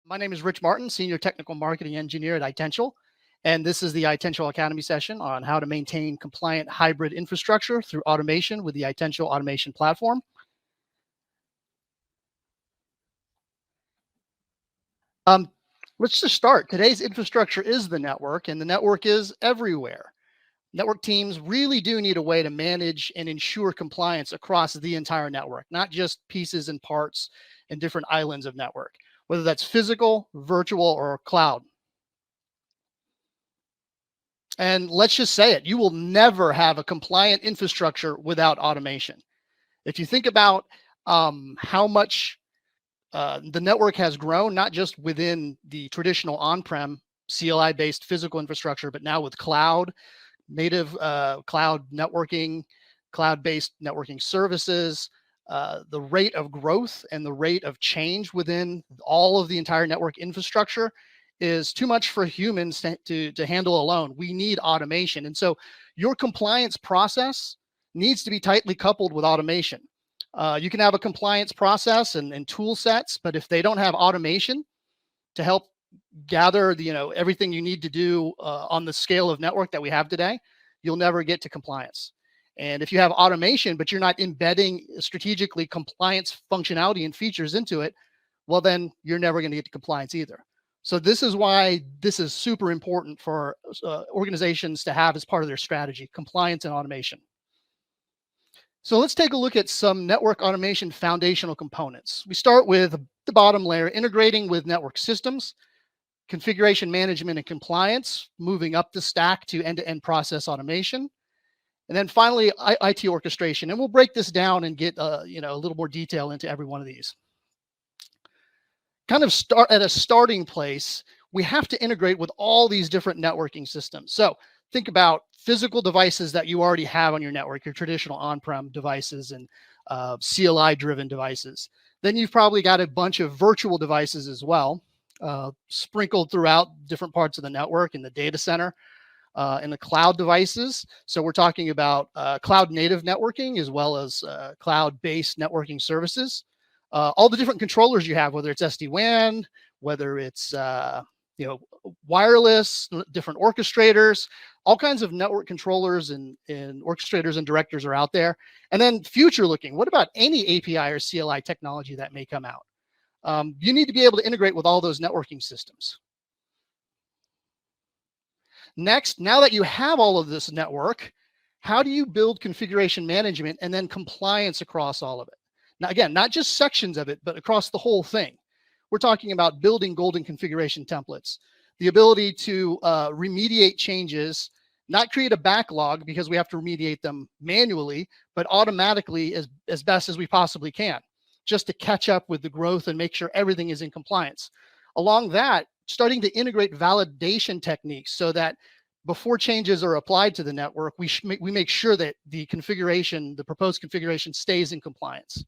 My name is Rich Martin, Senior Technical Marketing Engineer at Itential, and this is the Itential Academy session on how to maintain compliant hybrid infrastructure through automation with the Itential Automation Platform. Let's just start. Today's infrastructure is the network, and the network is everywhere. Network teams really do need a way to manage and ensure compliance across the entire network, not just pieces and parts and different islands of network, whether that's physical, virtual, or cloud. And let's just say it, you will never have a compliant infrastructure without automation. If you think about how much the network has grown, not just within the traditional on-prem CLI-based physical infrastructure, but now with cloud, native cloud networking, cloud-based networking services, the rate of growth and the rate of change within all of the entire network infrastructure is too much for humans to handle alone. We need automation. And so your compliance process needs to be tightly coupled with automation. You can have a compliance process and tool sets, but if they don't have automation to help gather everything you need to do on the scale of network that we have today, you'll never get to compliance. And if you have automation, but you're not embedding strategically compliance functionality and features into it, well, then you're never going to get to compliance either. So this is why this is super important for organizations to have as part of their strategy, compliance and automation. So let's take a look at some network automation foundational components. We start with the bottom layer, integrating with network systems, configuration management and compliance, moving up the stack to end-to-end process automation. And then finally, IT orchestration. And we'll break this down and get a little more detail into every one of these. Kind of start at a starting place, we have to integrate with all these different networking systems. So think about physical devices that you already have on your network, your traditional on-prem devices and CLI-driven devices. Then you've probably got a bunch of virtual devices as well, sprinkled throughout different parts of the network in the data center, and the cloud devices. So we're talking about cloud native networking as well as cloud-based networking services. All the different controllers you have, whether it's SD-WAN, whether it's wireless, different orchestrators, all kinds of network controllers and orchestrators and directors are out there. And then future looking, what about any API or CLI technology that may come out? You need to be able to integrate with all those networking systems. Next, now that you have all of this network, how do you build configuration management and then compliance across all of it? Now, again, not just sections of it, but across the whole thing. We're talking about building golden configuration templates, the ability to remediate changes, not create a backlog because we have to remediate them manually, but automatically as best as we possibly can, just to catch up with the growth and make sure everything is in compliance. Along that, starting to integrate validation techniques so that before changes are applied to the network, we make sure that the proposed configuration stays in compliance.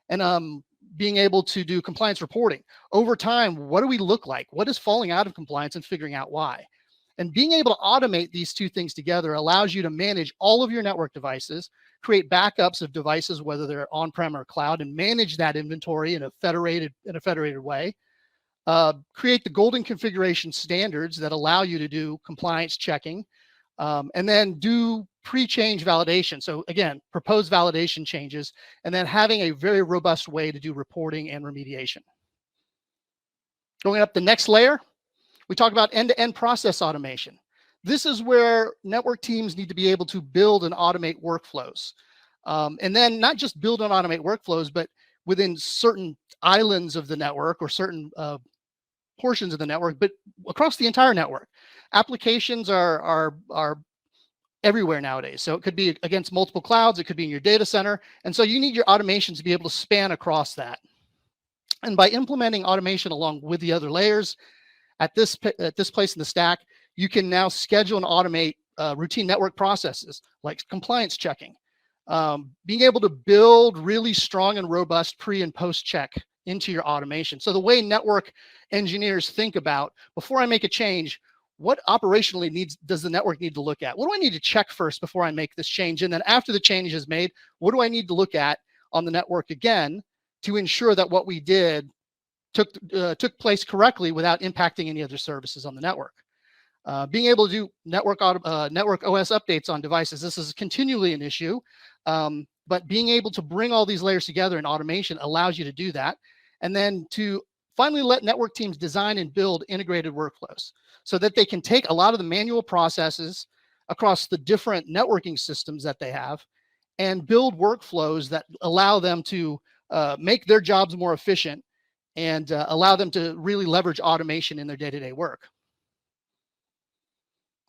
And being able to do compliance reporting. Over time, what do we look like? What is falling out of compliance and figuring out why? And being able to automate these two things together allows you to manage all of your network devices, create backups of devices, whether they're on-prem or cloud, and manage that inventory in a federated way. Create the golden configuration standards that allow you to do compliance checking, and then do pre-change validation. So again, propose validation changes, and then having a very robust way to do reporting and remediation. Going up the next layer, we talk about end-to-end process automation. This is where network teams need to be able to build and automate workflows. And then not just build and automate workflows, but within certain islands of the network or certain portions of the network, but across the entire network. Applications are everywhere nowadays. So it could be against multiple clouds, it could be in your data center. And so you need your automation to be able to span across that. And by implementing automation along with the other layers at this place in the stack, you can now schedule and automate routine network processes like compliance checking, being able to build really strong and robust pre and post check into your automation. So the way network engineers think about, before I make a change, what operationally does the network need to look at? What do I need to check first before I make this change? And then after the change is made, what do I need to look at on the network again to ensure that what we did took place correctly without impacting any other services on the network. Being able to do network OS updates on devices, this is continually an issue, but being able to bring all these layers together in automation allows you to do that. And then to finally let network teams design and build integrated workflows so that they can take a lot of the manual processes across the different networking systems that they have and build workflows that allow them to make their jobs more efficient and allow them to really leverage automation in their day-to-day work.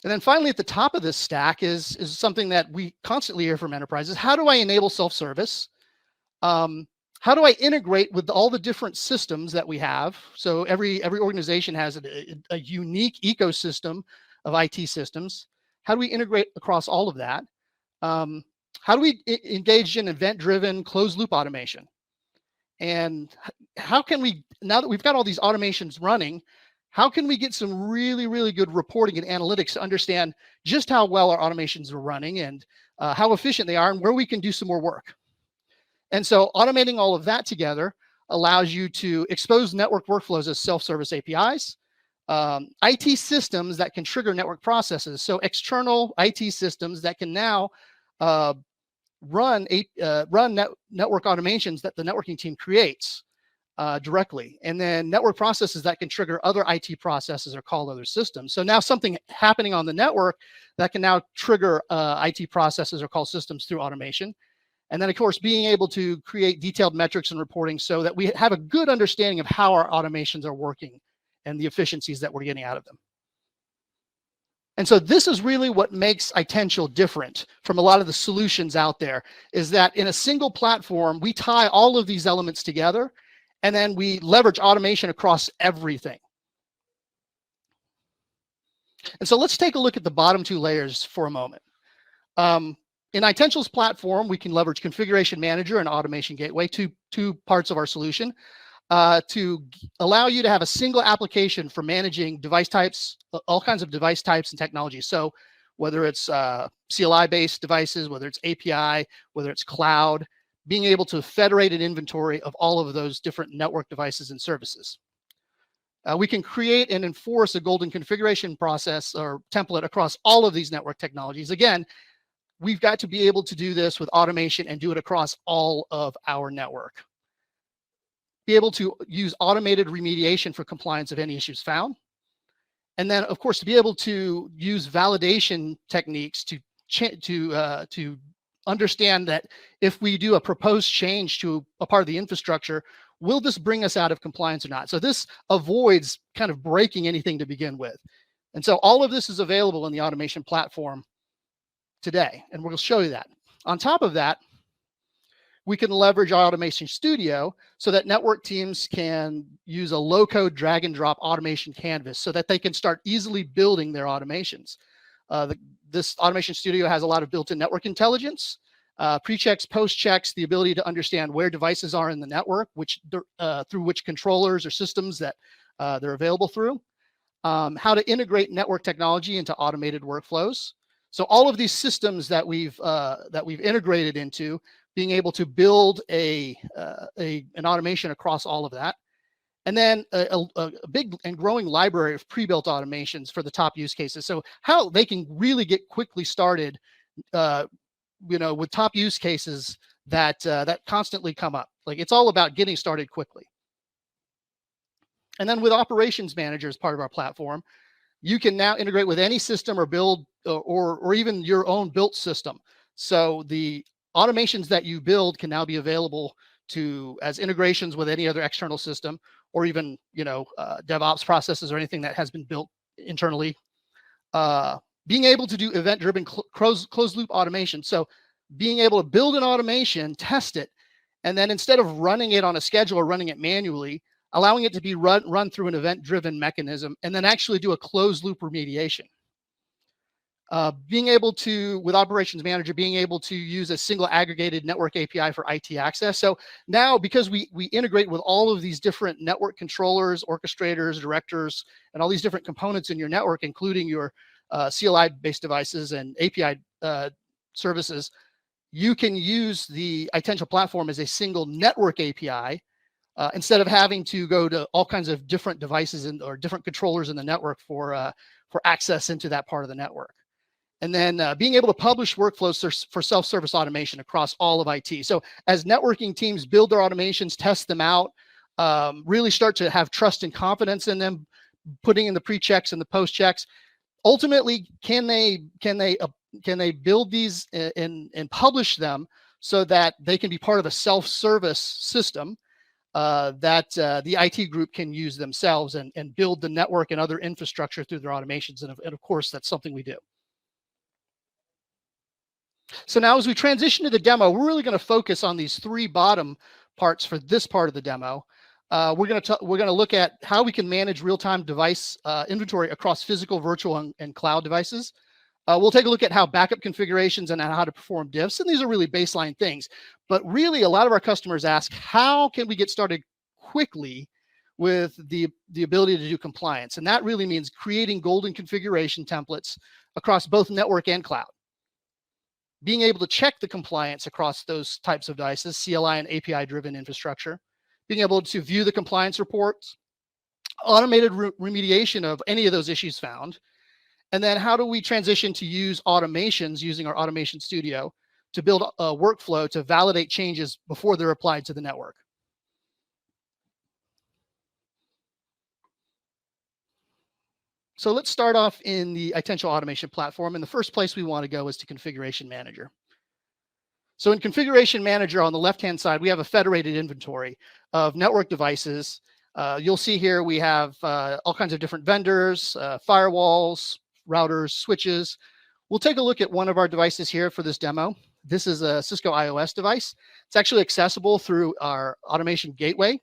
And then finally, at the top of this stack is something that we constantly hear from enterprises. How do I enable self-service? How do I integrate with all the different systems that we have? So every organization has a unique ecosystem of IT systems. How do we integrate across all of that? How do we engage in event-driven closed-loop automation? And how can we, now that we've got all these automations running, how can we get some really, really good reporting and analytics to understand just how well our automations are running and how efficient they are and where we can do some more work? And so automating all of that together allows you to expose network workflows as self-service APIs, IT systems that can trigger network processes. So external IT systems that can now run network automations that the networking team creates directly. And then network processes that can trigger other IT processes or call other systems. So now something happening on the network that can now trigger IT processes or call systems through automation. And then, of course, being able to create detailed metrics and reporting so that we have a good understanding of how our automations are working and the efficiencies that we're getting out of them. And so this is really what makes Itential different from a lot of the solutions out there, is that in a single platform, we tie all of these elements together, and then we leverage automation across everything. And so let's take a look at the bottom two layers for a moment. In Itential's platform, we can leverage Configuration Manager and Automation Gateway, two parts of our solution, to allow you to have a single application for managing device types, all kinds of device types and technologies. So whether it's CLI-based devices, whether it's API, whether it's cloud, being able to federate an inventory of all of those different network devices and services. We can create and enforce a golden configuration process or template across all of these network technologies. Again, we've got to be able to do this with automation and do it across all of our network. Be able to use automated remediation for compliance of any issues found. And then, of course, to be able to use validation techniques to understand that if we do a proposed change to a part of the infrastructure, will this bring us out of compliance or not? So this avoids kind of breaking anything to begin with. And so all of this is available in the automation platform today, and we'll show you that. On top of that, we can leverage our Automation Studio so that network teams can use a low-code drag and drop automation canvas so that they can start easily building their automations. This Automation Studio has a lot of built-in network intelligence, pre-checks, post-checks, the ability to understand where devices are in the network, through which controllers or systems that they're available through, how to integrate network technology into automated workflows. So all of these systems that we've integrated into, being able to build an automation across all of that, and then a big and growing library of pre-built automations for the top use cases. So how they can really get quickly started, with top use cases that constantly come up. Like, it's all about getting started quickly. And then with Operations Manager as part of our platform, you can now integrate with any system or build or even your own built system. So the automations that you build can now be available as integrations with any other external system, or even DevOps processes or anything that has been built internally. Being able to do event-driven closed loop automation. So being able to build an automation, test it, and then instead of running it on a schedule or running it manually, allowing it to be run through an event-driven mechanism, and then actually do a closed loop remediation. Being able to, with Operations Manager, being able to use a single aggregated network API for IT access. So now, because we integrate with all of these different network controllers, orchestrators, directors, and all these different components in your network, including your CLI-based devices and API services, you can use the Itential platform as a single network API instead of having to go to all kinds of different devices or different controllers in the network for access into that part of the network. And then being able to publish workflows for self-service automation across all of IT. So as networking teams build their automations, test them out, really start to have trust and confidence in them, putting in the pre-checks and the post-checks. Ultimately, can they build these and publish them so that they can be part of a self-service system that the IT group can use themselves and build the network and other infrastructure through their automations. And of course, that's something we do. So now as we transition to the demo, we're really going to focus on these three bottom parts for this part of the demo. We're going to look at how we can manage real-time device inventory across physical, virtual, and cloud devices. We'll take a look at how backup configurations and how to perform diffs. And these are really baseline things. But really, a lot of our customers ask, how can we get started quickly with the ability to do compliance? And that really means creating golden configuration templates across both network and cloud. Being able to check the compliance across those types of devices, CLI and API-driven infrastructure. Being able to view the compliance reports, automated remediation of any of those issues found. And then how do we transition to use automations using our Automation Studio to build a workflow to validate changes before they're applied to the network? So let's start off in the Itential Automation Platform. And the first place we want to go is to Configuration Manager. So in Configuration Manager on the left-hand side, we have a federated inventory of network devices. You'll see here we have all kinds of different vendors, firewalls, routers, switches. We'll take a look at one of our devices here for this demo. This is a Cisco iOS device. It's actually accessible through our automation gateway.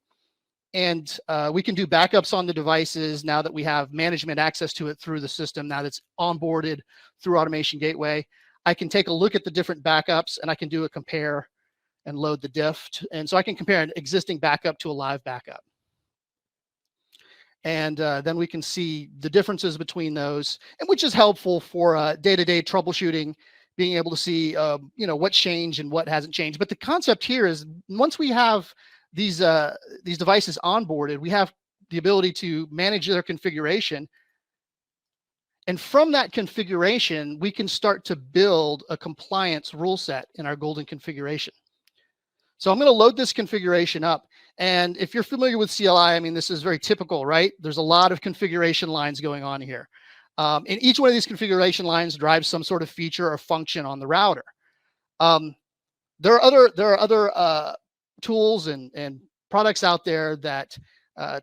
And we can do backups on the devices now that we have management access to it through the system, now that's onboarded through Automation Gateway. I can take a look at the different backups and I can do a compare and load the diff. And so I can compare an existing backup to a live backup. And then we can see the differences between those, and which is helpful for day-to-day troubleshooting, being able to see what changed and what hasn't changed. But the concept here is once we have these devices onboarded, we have the ability to manage their configuration. And from that configuration, we can start to build a compliance rule set in our golden configuration. So I'm going to load this configuration up. And if you're familiar with CLI, I mean, this is very typical, right? There's a lot of configuration lines going on here. And each one of these configuration lines drives some sort of feature or function on the router. There are other tools and products out there that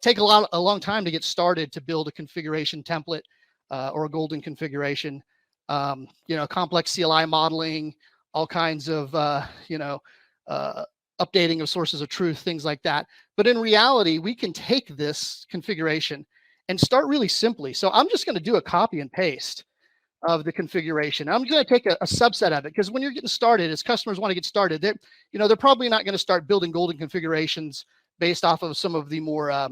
take a long time to get started to build a configuration template or a golden configuration. Complex CLI modeling, all kinds of updating of sources of truth, things like that. But in reality, we can take this configuration and start really simply. So I'm just going to do a copy and paste of the configuration. I'm going to take a subset of it, because when you're getting started, as customers want to get started, they're probably not going to start building golden configurations based off of some of the more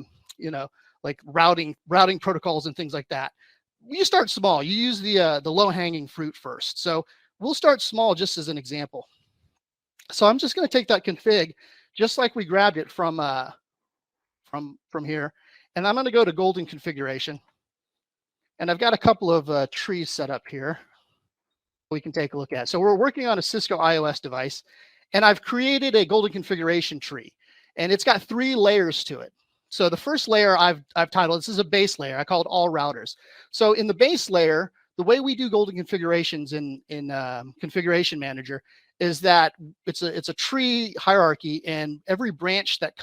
like routing protocols and things like that. You start small. You use the low-hanging fruit first. So we'll start small, just as an example. So I'm just going to take that config, just like we grabbed it from here, and I'm going to go to golden configuration. And I've got a couple of trees set up here we can take a look at. So we're working on a Cisco iOS device, and I've created a golden configuration tree, and it's got 3 layers to it. So the first layer I've titled, this is a base layer. I call it all routers. So in the base layer, the way we do golden configurations in Configuration Manager is that it's a tree hierarchy, and every branch that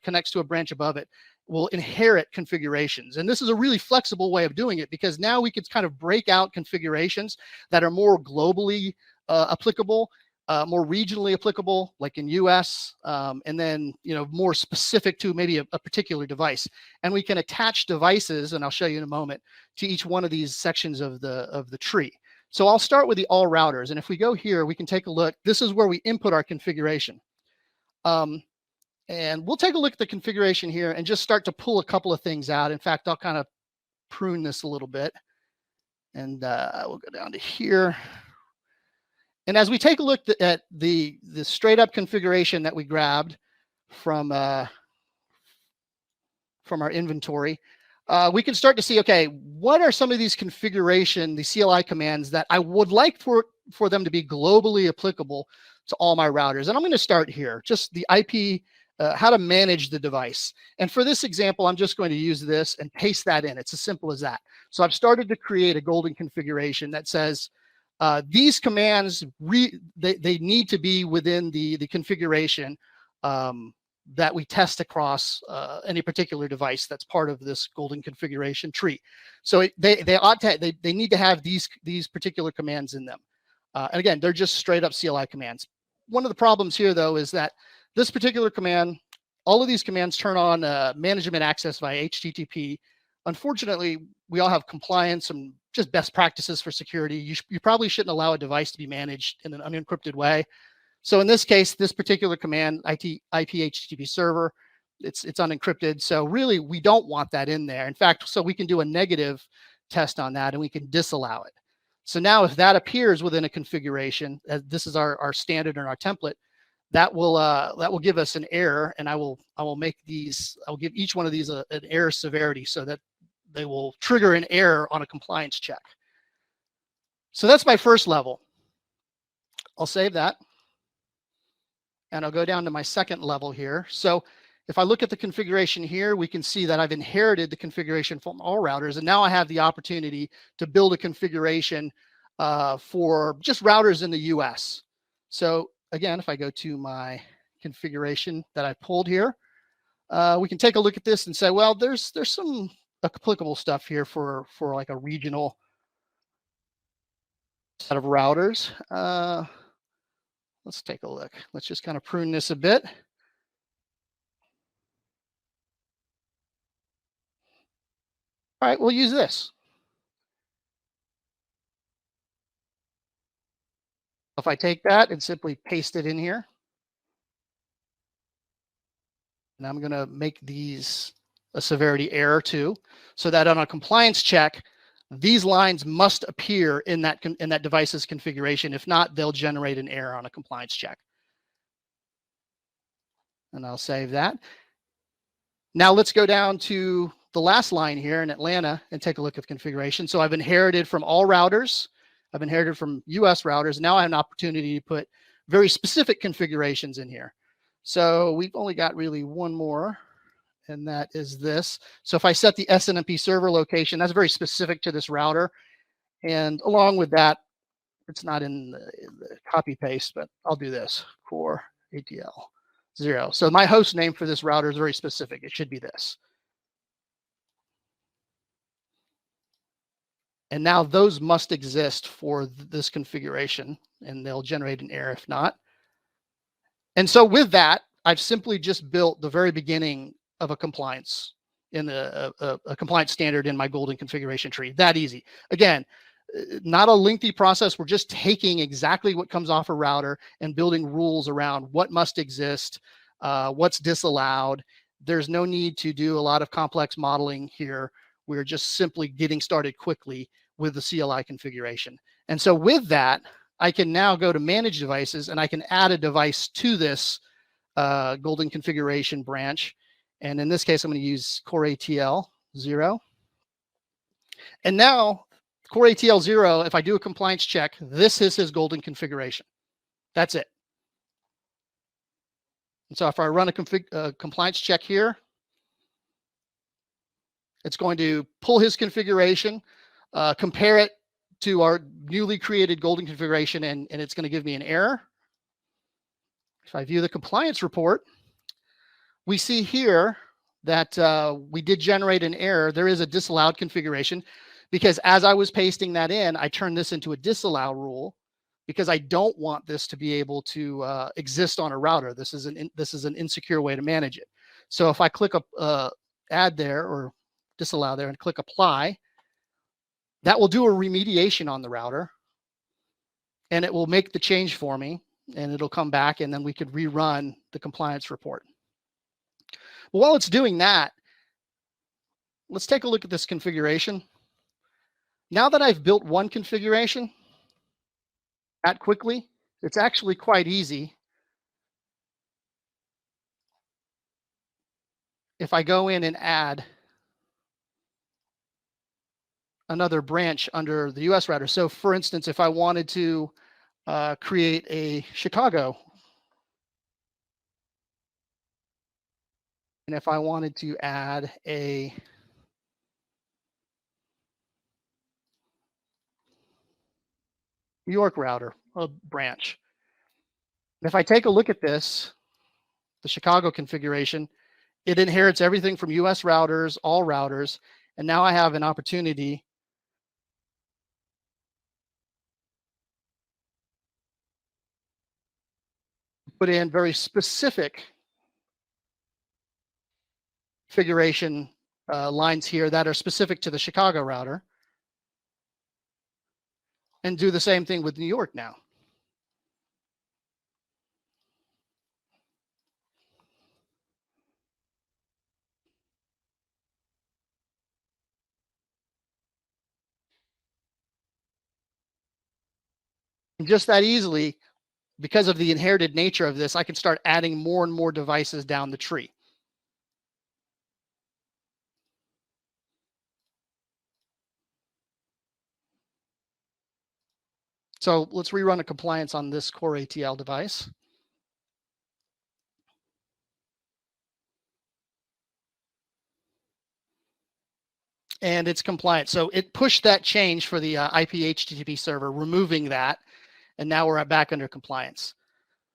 connects to a branch above it will inherit configurations. And this is a really flexible way of doing it, because now we can kind of break out configurations that are more globally applicable, more regionally applicable, like in US, and then more specific to maybe a particular device. And we can attach devices, and I'll show you in a moment, to each one of these sections of the tree. So I'll start with the all routers. And if we go here, we can take a look. This is where we input our configuration. And we'll take a look at the configuration here and just start to pull a couple of things out. In fact, I'll kind of prune this a little bit. And we'll go down to here. And as we take a look at the straight up configuration that we grabbed from from our inventory, we can start to see, okay, what are some of these configuration, the CLI commands that I would like for them to be globally applicable to all my routers. And I'm going to start here, just the IP, how to manage the device. And for this example, I'm just going to use this and paste that in. It's as simple as that. So I've started to create a golden configuration that says, these commands, they need to be within the configuration that we test across any particular device that's part of this golden configuration tree. So they need to have these particular commands in them. And again, they're just straight up CLI commands. One of the problems here, though, is that this particular command, all of these commands turn on management access via HTTP. Unfortunately, we all have compliance and just best practices for security. You probably shouldn't allow a device to be managed in an unencrypted way. So in this case, this particular command, IP HTTP server, it's unencrypted. So really, we don't want that in there. In fact, so we can do a negative test on that and we can disallow it. So now if that appears within a configuration, this is our standard and our template, that will give us an error, and I will give each one of these an error severity so that they will trigger an error on a compliance check. So that's my first level. I'll save that. And I'll go down to my second level here. So if I look at the configuration here, we can see that I've inherited the configuration from all routers. And now I have the opportunity to build a configuration for just routers in the US. So again, if I go to my configuration that I pulled here, we can take a look at this and say, well, there's some applicable stuff here for like a regional set of routers. Let's take a look. Let's just kind of prune this a bit. All right, we'll use this. If I take that and simply paste it in here, and I'm going to make these a severity error too, so that on a compliance check, these lines must appear in that device's configuration. If not, they'll generate an error on a compliance check. And I'll save that. Now let's go down to the last line here in Atlanta and take a look at the configuration. So I've inherited from all routers. I've inherited from US routers. Now I have an opportunity to put very specific configurations in here. So we've only got really one more, and that is this. So if I set the SNMP server location, that's very specific to this router. And along with that, it's not in the copy paste, but I'll do this, core ATL 0. So my host name for this router is very specific. It should be this. And now those must exist for this configuration, and they'll generate an error if not. And so with that, I've simply just built the very beginning of a compliance in a compliance standard in my golden configuration tree. That easy. Again, not a lengthy process. We're just taking exactly what comes off a router and building rules around what must exist, what's disallowed. There's no need to do a lot of complex modeling here. We're just simply getting started quickly with the CLI configuration. And so with that, I can now go to manage devices and I can add a device to this golden configuration branch. And in this case, I'm going to use core ATL 0. And now core ATL 0, if I do a compliance check, this is his golden configuration. That's it. And so if I run a compliance check here, it's going to pull his configuration, compare it to our newly created golden configuration, and it's going to give me an error. If I view the compliance report, we see here that we did generate an error. There is a disallowed configuration because as I was pasting that in, I turned this into a disallow rule because I don't want this to be able to exist on a router. This is an insecure way to manage it. So if I click add there or disallow there and click apply, that will do a remediation on the router and it will make the change for me and it'll come back and then we could rerun the compliance report. But while it's doing that, let's take a look at this configuration. Now that I've built one configuration that quickly, it's actually quite easy if I go in and add another branch under the US router. So for instance, if I wanted to create a Chicago, and if I wanted to add a New York router, a branch. And if I take a look at this, the Chicago configuration, it inherits everything from US routers, all routers, and now I have an opportunity to put in very specific configuration lines here that are specific to the Chicago router, and do the same thing with New York now. And just that easily, because of the inherited nature of this, I can start adding more and more devices down the tree. So let's rerun a compliance on this core ATL device. And it's compliant. So it pushed that change for the IP HTTP server, removing that. And now we're back under compliance.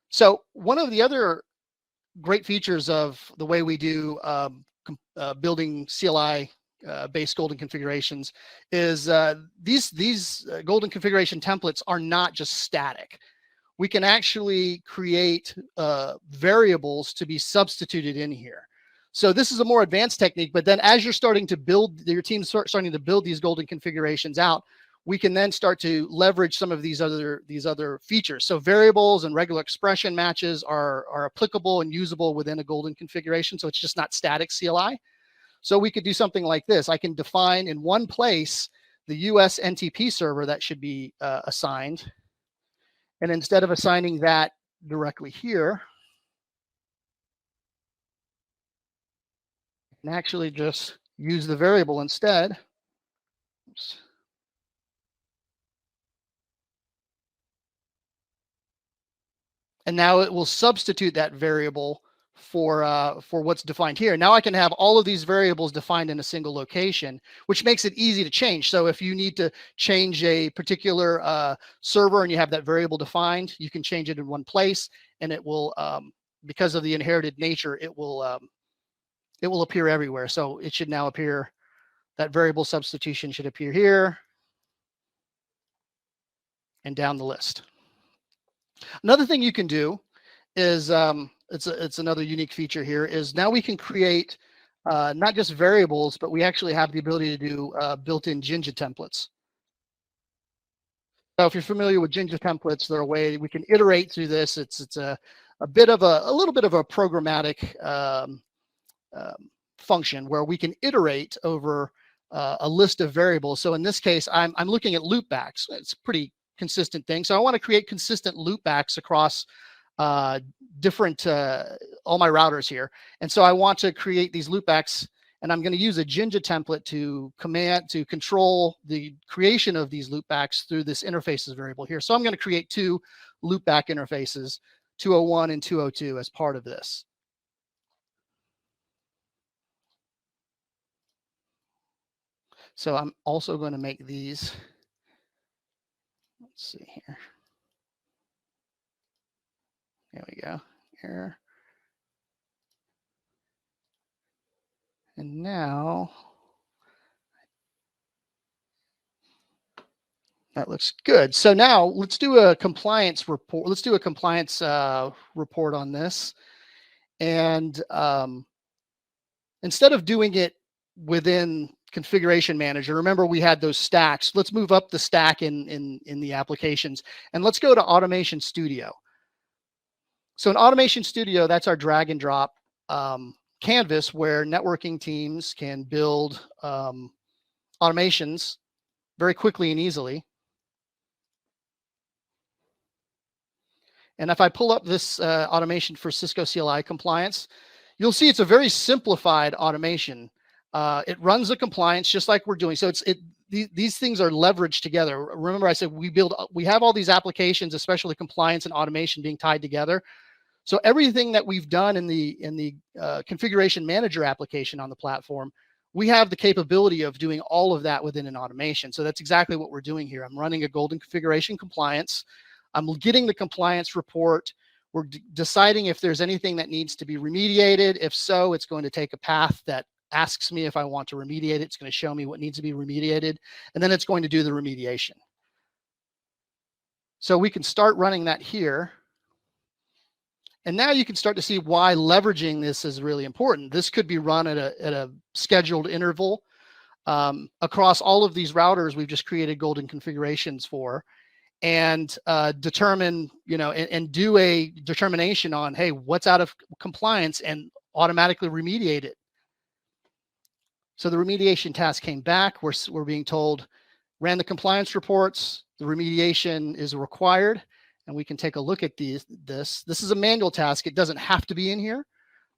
So one of the other great features of the way we do building CLI based golden configurations is these golden configuration templates are not just static. We can actually create variables to be substituted in here. So this is a more advanced technique, but then as you're starting to build, your team's starting to build these golden configurations out, we can then start to leverage some of these other features. So variables and regular expression matches are applicable and usable within a golden configuration. So it's just not static CLI. So we could do something like this. I can define in one place the US NTP server that should be assigned. And instead of assigning that directly here, I can actually just use the variable instead. Oops. And now it will substitute that variable for what's defined here. Now I can have all of these variables defined in a single location, which makes it easy to change. So if you need to change a particular server and you have that variable defined, you can change it in one place, and it will, because of the inherited nature, it will appear everywhere. So it should now appear, that variable substitution should appear here and down the list. Another thing you can do is, it's another unique feature here, is now we can create not just variables, but we actually have the ability to do built-in Jinja templates. So if you're familiar with Jinja templates, they're a way we can iterate through this. It's a little bit of a programmatic function where we can iterate over a list of variables. So in this case, I'm looking at loopbacks. It's a pretty consistent thing. So I want to create consistent loopbacks across different all my routers here. And so I want to create these loopbacks, and I'm going to use a Jinja template to control the creation of these loopbacks through this interfaces variable here. So I'm going to create two loopback interfaces, 201 and 202, as part of this. So I'm also going to make these, let's see here. There we go, here. And now that looks good. So now let's do a compliance report. Let's do a compliance report on this. And instead of doing it within Configuration Manager, remember we had those stacks. Let's move up the stack in the applications, and let's go to Automation Studio. So in Automation Studio, that's our drag and drop canvas where networking teams can build automations very quickly and easily. And if I pull up this automation for Cisco CLI compliance, you'll see it's a very simplified automation. It runs the compliance just like we're doing. So these things are leveraged together. Remember I said we have all these applications, especially compliance and automation, being tied together. So everything that we've done in the configuration manager application on the platform, we have the capability of doing all of that within an automation. So that's exactly what we're doing here. I'm running a golden configuration compliance. I'm getting the compliance report. We're deciding if there's anything that needs to be remediated. If so, it's going to take a path that asks me if I want to remediate it. It's going to show me what needs to be remediated, and then it's going to do the remediation. So we can start running that here. And now you can start to see why leveraging this is really important. This could be run at a scheduled interval across all of these routers we've just created golden configurations for, and determine, and do a determination on, hey, what's out of compliance, and automatically remediate it. So the remediation task came back. We're being told, ran the compliance reports, the remediation is required. And we can take a look at this. This is a manual task. It doesn't have to be in here,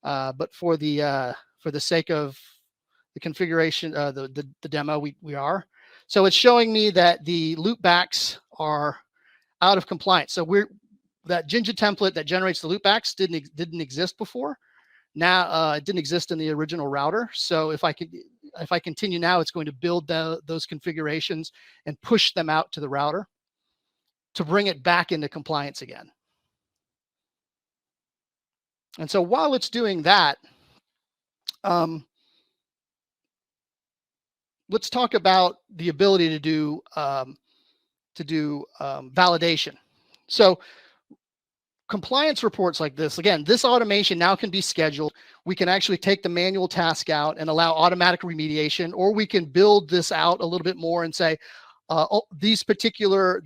but for the sake of the configuration, the demo, we are. So it's showing me that the loopbacks are out of compliance. So that Jinja template that generates the loopbacks didn't exist before. Now it didn't exist in the original router. So if I continue now, it's going to build those configurations and push them out to the router to bring it back into compliance again. And so while it's doing that, let's talk about the ability to do validation. So compliance reports like this, again, this automation now can be scheduled. We can actually take the manual task out and allow automatic remediation, or we can build this out a little bit more and say, these particular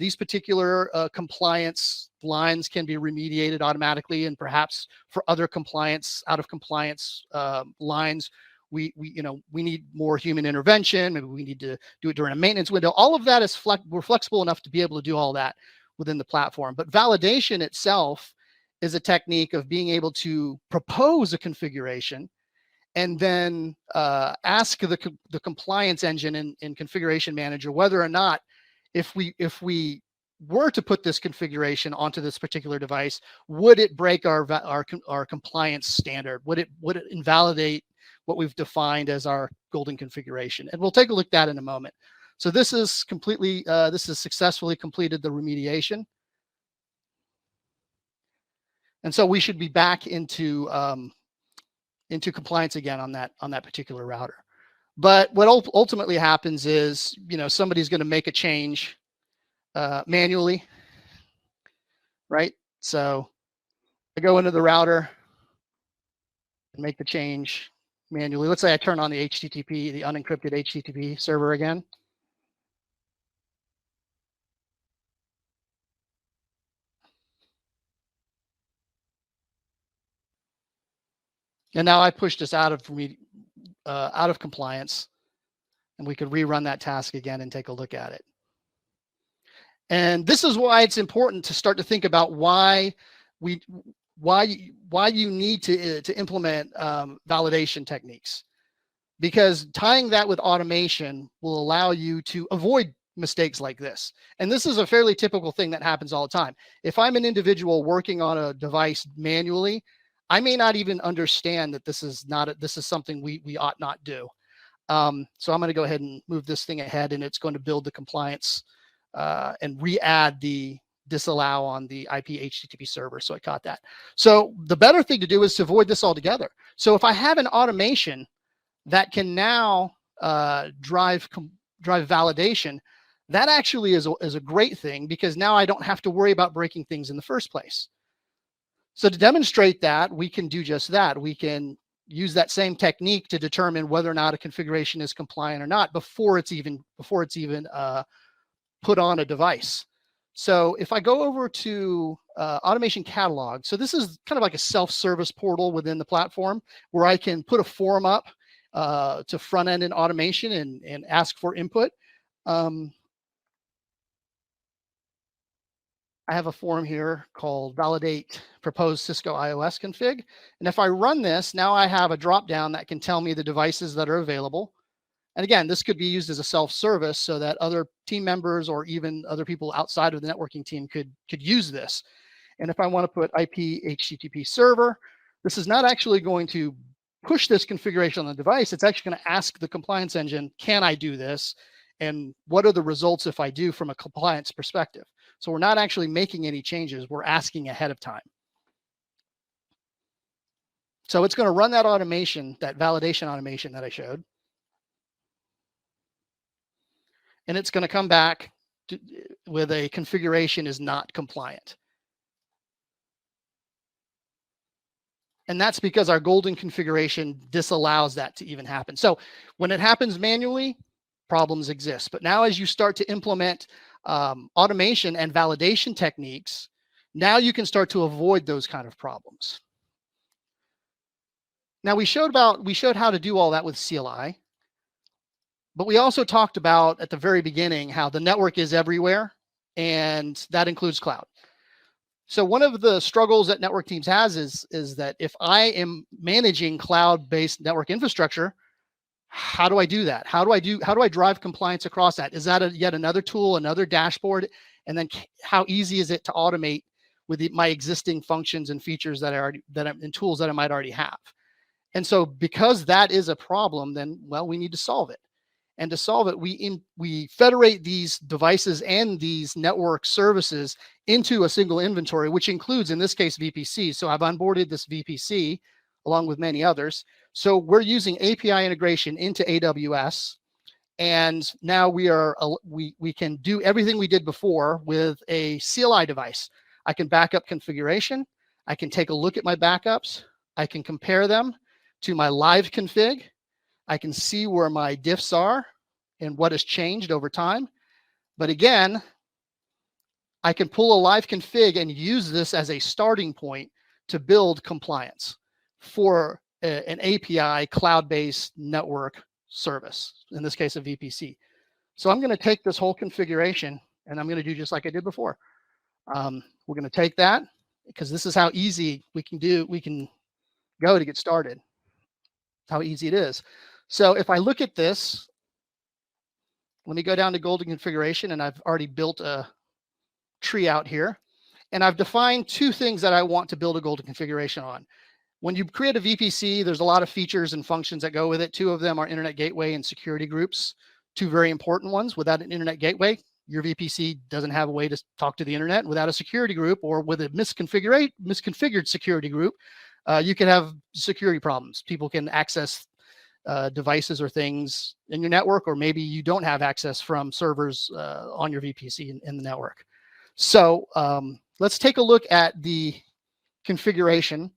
compliance lines can be remediated automatically, and perhaps for other out of compliance lines, we need more human intervention. Maybe we need to do it during a maintenance window. All of that is we're flexible enough to be able to do all that within the platform. But validation itself is a technique of being able to propose a configuration and then ask the compliance engine in Configuration Manager whether or not, if we were to put this configuration onto this particular device, would it break our compliance standard? Would it invalidate what we've defined as our golden configuration? And we'll take a look at that in a moment. So this is successfully completed the remediation, and so we should be back into compliance again on that particular router. But what ultimately happens is, somebody's going to make a change manually, right? So I go into the router and make the change manually. Let's say I turn on the HTTP, the unencrypted HTTP server again. And now I pushed this out of compliance, and we could rerun that task again and take a look at it. And this is why it's important to start to think about why you need to implement validation techniques, because tying that with automation will allow you to avoid mistakes like this. And this is a fairly typical thing that happens all the time. If I'm an individual working on a device manually, I may not even understand that this is something we ought not do. So I'm going to go ahead and move this thing ahead, and it's going to build the compliance and re-add the disallow on the IP HTTP server. So I caught that. So the better thing to do is to avoid this altogether. So if I have an automation that can now drive validation, that actually is a great thing, because now I don't have to worry about breaking things in the first place. So to demonstrate that, we can do just that. We can use that same technique to determine whether or not a configuration is compliant or not before it's even put on a device. So if I go over to Automation Catalog, so this is kind of like a self-service portal within the platform where I can put a form up to front end in automation and ask for input. I have a form here called validate proposed Cisco iOS config. And if I run this, now I have a dropdown that can tell me the devices that are available. And again, this could be used as a self-service so that other team members or even other people outside of the networking team could use this. And if I want to put IP HTTP server, this is not actually going to push this configuration on the device. It's actually going to ask the compliance engine, can I do this? And what are the results if I do from a compliance perspective? So we're not actually making any changes. We're asking ahead of time. So it's going to run that automation, that validation automation that I showed. And it's going to come back with a configuration is not compliant. And that's because our golden configuration disallows that to even happen. So when it happens manually, problems exist. But now as you start to implement automation and validation techniques, now you can start to avoid those kind of problems. Now we showed how to do all that with CLI, but we also talked about at the very beginning how the network is everywhere, and that includes cloud. So one of the struggles that network teams has is that if I am managing cloud-based network infrastructure, how do I do that? How do I drive compliance across that? Is that yet another tool, another dashboard? And then how easy is it to automate with my existing functions and features and tools that I might already have? And so because that is a problem, then, well, we need to solve it. And to solve it, we federate these devices and these network services into a single inventory, which includes, in this case, VPC. So I've onboarded this VPC along with many others. So we're using API integration into AWS. And now we can do everything we did before with a CLI device. I can back up configuration. I can take a look at my backups. I can compare them to my live config. I can see where my diffs are and what has changed over time. But again, I can pull a live config and use this as a starting point to build compliance for an API cloud-based network service, in this case, a VPC. So I'm going to take this whole configuration and I'm going to do just like I did before. We're going to take that because this is how easy we can go to get started. How easy it is. So if I look at this, let me go down to golden configuration, and I've already built a tree out here. And I've defined two things that I want to build a golden configuration on. When you create a VPC, there's a lot of features and functions that go with it. Two of them are internet gateway and security groups, two very important ones. Without an internet gateway, your VPC doesn't have a way to talk to the internet. Without a security group or with a misconfigured security group, you can have security problems. People can access devices or things in your network, or maybe you don't have access from servers on your VPC in the network. So let's take a look at the configuration.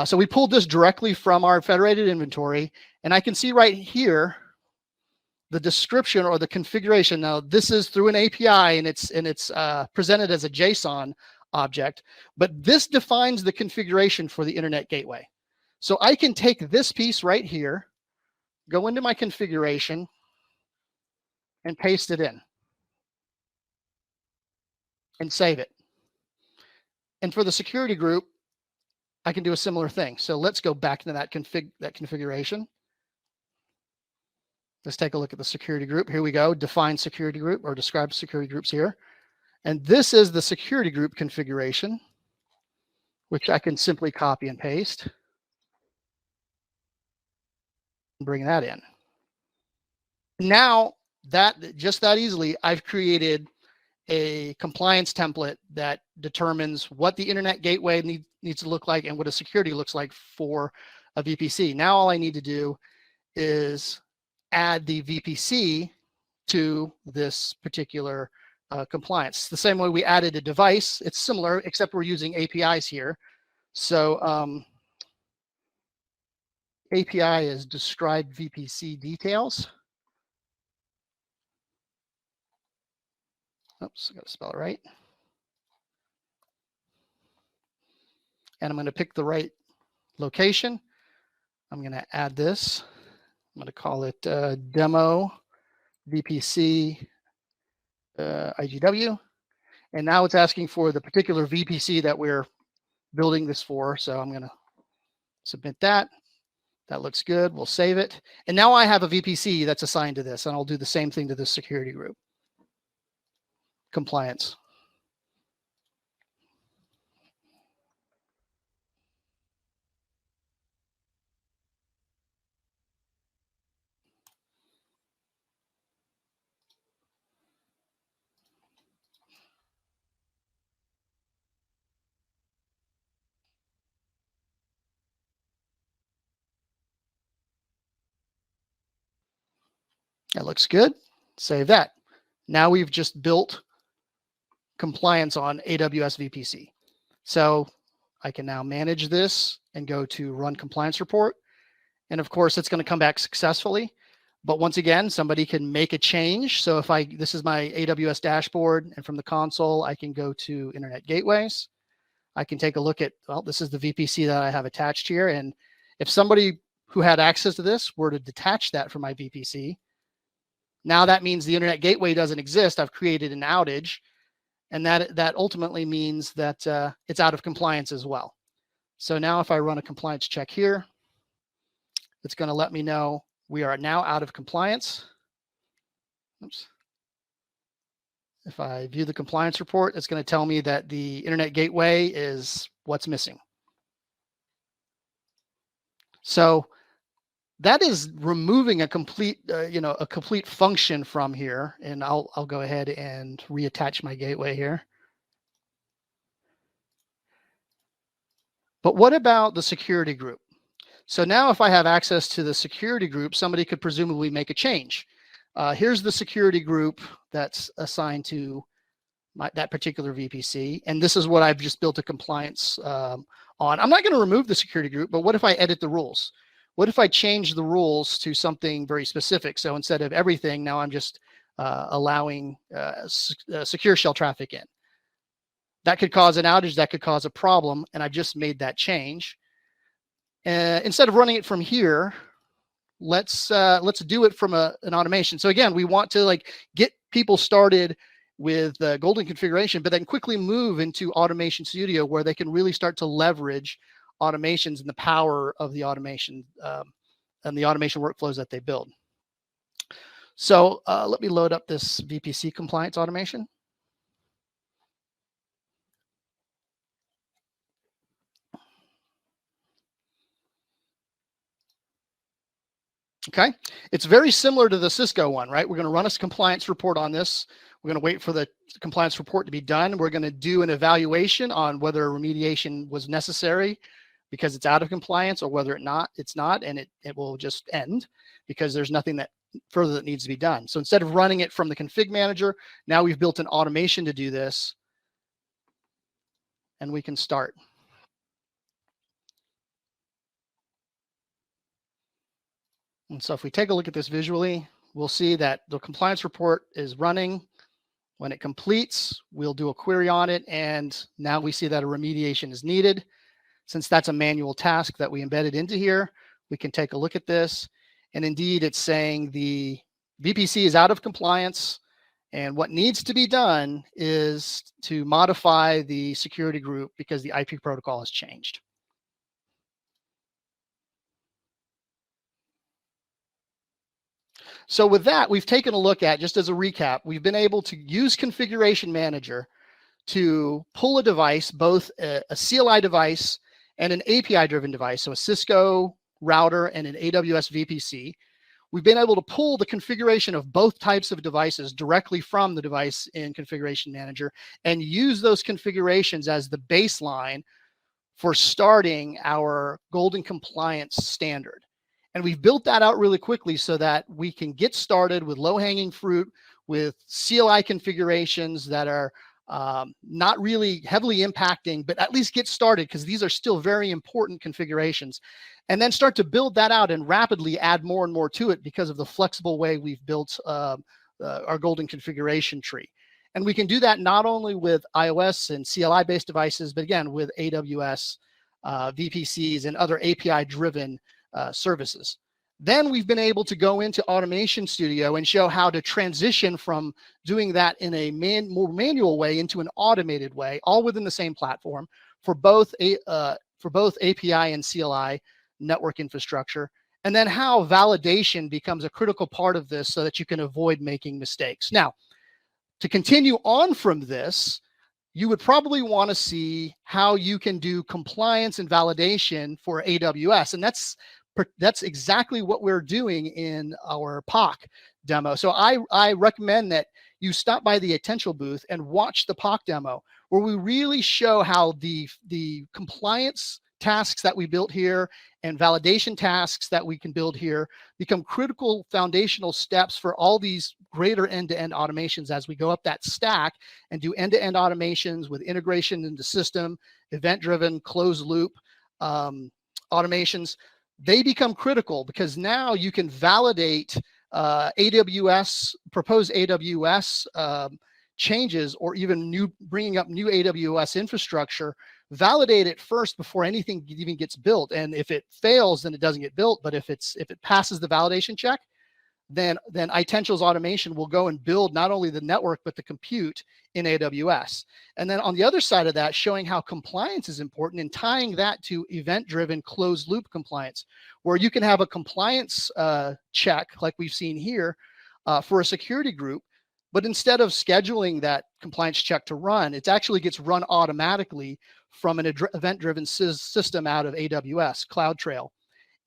So we pulled this directly from our federated inventory, and I can see right here the description or the configuration. Now this is through an API, and it's presented as a JSON object, but this defines the configuration for the internet gateway. So I can take this piece right here, go into my configuration, and paste it in and save it. And for the security group, I can do a similar thing. So let's go back to that configuration. Let's take a look at the security group. Here we go, define security group or describe security groups here. And this is the security group configuration, which I can simply copy and paste and bring that in. Now, just that easily, I've created a compliance template that determines what the internet gateway needs to look like and what a security looks like for a VPC. Now all I need to do is add the VPC to this particular compliance. The same way we added a device, it's similar, except we're using APIs here. So API is described VPC details. Oops, I got to spell it right. And I'm going to pick the right location. I'm going to add this. I'm going to call it demo VPC IGW. And now it's asking for the particular VPC that we're building this for. So I'm going to submit that. That looks good. We'll save it. And now I have a VPC that's assigned to this, and I'll do the same thing to this security group. Compliance. That looks good. Save that. Now we've just built compliance on AWS VPC. So I can now manage this and go to run compliance report. And of course, it's going to come back successfully. But once again, somebody can make a change. So if this is my AWS dashboard, and from the console, I can go to Internet Gateways. I can take a look at, well, this is the VPC that I have attached here. And if somebody who had access to this were to detach that from my VPC, now that means the Internet Gateway doesn't exist. I've created an outage. And that ultimately means that it's out of compliance as well. So now if I run a compliance check here, it's going to let me know we are now out of compliance. Oops. If I view the compliance report, it's going to tell me that the Internet Gateway is what's missing. So that is removing a complete, a complete function from here. And I'll go ahead and reattach my gateway here. But what about the security group? So now if I have access to the security group, somebody could presumably make a change. Here's the security group that's assigned to that particular VPC. And this is what I've just built a compliance on. I'm not going to remove the security group, but what if I edit the rules? What if I change the rules to something very specific? So instead of everything, now I'm just allowing secure shell traffic in. That could cause an outage, that could cause a problem, and I just made that change. Instead of running it from here, let's do it from an automation. So again, we want to get people started with golden configuration, but then quickly move into Automation Studio where they can really start to leverage automations and the power of the automation and the automation workflows that they build. So let me load up this VPC compliance automation. Okay, it's very similar to the Cisco one, right? We're going to run a compliance report on this. We're going to wait for the compliance report to be done. We're going to do an evaluation on whether remediation was necessary because it's out of compliance, or whether it's not, and it will just end because there's nothing that further that needs to be done. So instead of running it from the config manager, now we've built an automation to do this, and we can start. And so if we take a look at this visually, we'll see that the compliance report is running. When it completes, we'll do a query on it, and now we see that a remediation is needed. Since that's a manual task that we embedded into here, we can take a look at this. And indeed, it's saying the VPC is out of compliance, and what needs to be done is to modify the security group because the IP protocol has changed. So with that, we've taken a look at, just as a recap, we've been able to use Configuration Manager to pull a device, both a CLI device and an API-driven device, so a Cisco router and an AWS VPC. We've been able to pull the configuration of both types of devices directly from the device in Configuration Manager and use those configurations as the baseline for starting our golden compliance standard. And we've built that out really quickly so that we can get started with low-hanging fruit with CLI configurations that are not really heavily impacting, but at least get started because these are still very important configurations. And then start to build that out and rapidly add more and more to it because of the flexible way we've built our golden configuration tree. And we can do that not only with iOS and CLI-based devices, but again, with AWS, VPCs, and other API-driven services. Then we've been able to go into Automation Studio and show how to transition from doing that in a more manual way into an automated way, all within the same platform for both API and CLI network infrastructure. And then how validation becomes a critical part of this so that you can avoid making mistakes. Now, to continue on from this, you would probably want to see how you can do compliance and validation for AWS. And that's exactly what we're doing in our POC demo. So I recommend that you stop by the Itential booth and watch the POC demo, where we really show how the compliance tasks that we built here and validation tasks that we can build here become critical foundational steps for all these greater end-to-end automations as we go up that stack and do end-to-end automations with integration into system, event-driven, closed loop automations. They become critical because now you can validate proposed AWS changes, or even bringing up new AWS infrastructure. Validate it first before anything even gets built. And if it fails, then it doesn't get built. But if it passes the validation check, then Itential's automation will go and build not only the network, but the compute in AWS. And then on the other side of that, showing how compliance is important and tying that to event-driven closed loop compliance, where you can have a compliance check like we've seen here for a security group. But instead of scheduling that compliance check to run, it actually gets run automatically from an event-driven system out of AWS, CloudTrail.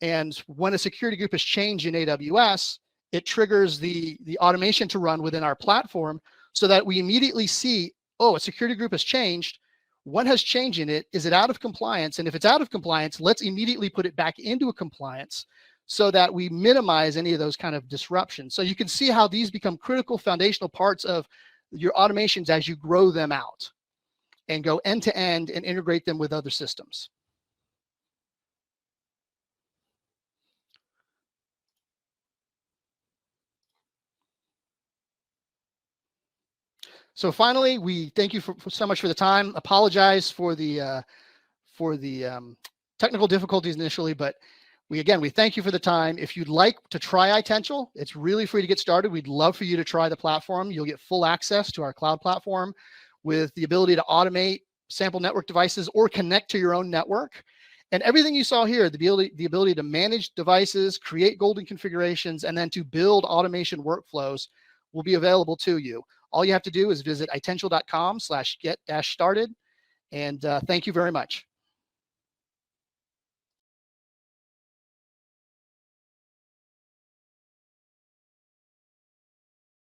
And when a security group is changed in AWS, it triggers the automation to run within our platform so that we immediately see, oh, a security group has changed. What has changed in it? Is it out of compliance? And if it's out of compliance, let's immediately put it back into a compliance so that we minimize any of those kind of disruptions. So you can see how these become critical foundational parts of your automations as you grow them out and go end to end and integrate them with other systems. So finally, we thank you for so much for the time. Apologize for the technical difficulties initially, but we thank you for the time. If you'd like to try Itential, it's really free to get started. We'd love for you to try the platform. You'll get full access to our cloud platform with the ability to automate sample network devices or connect to your own network. And everything you saw here, the ability to manage devices, create golden configurations, and then to build automation workflows will be available to you. All you have to do is visit itential.com/get-started. And thank you very much.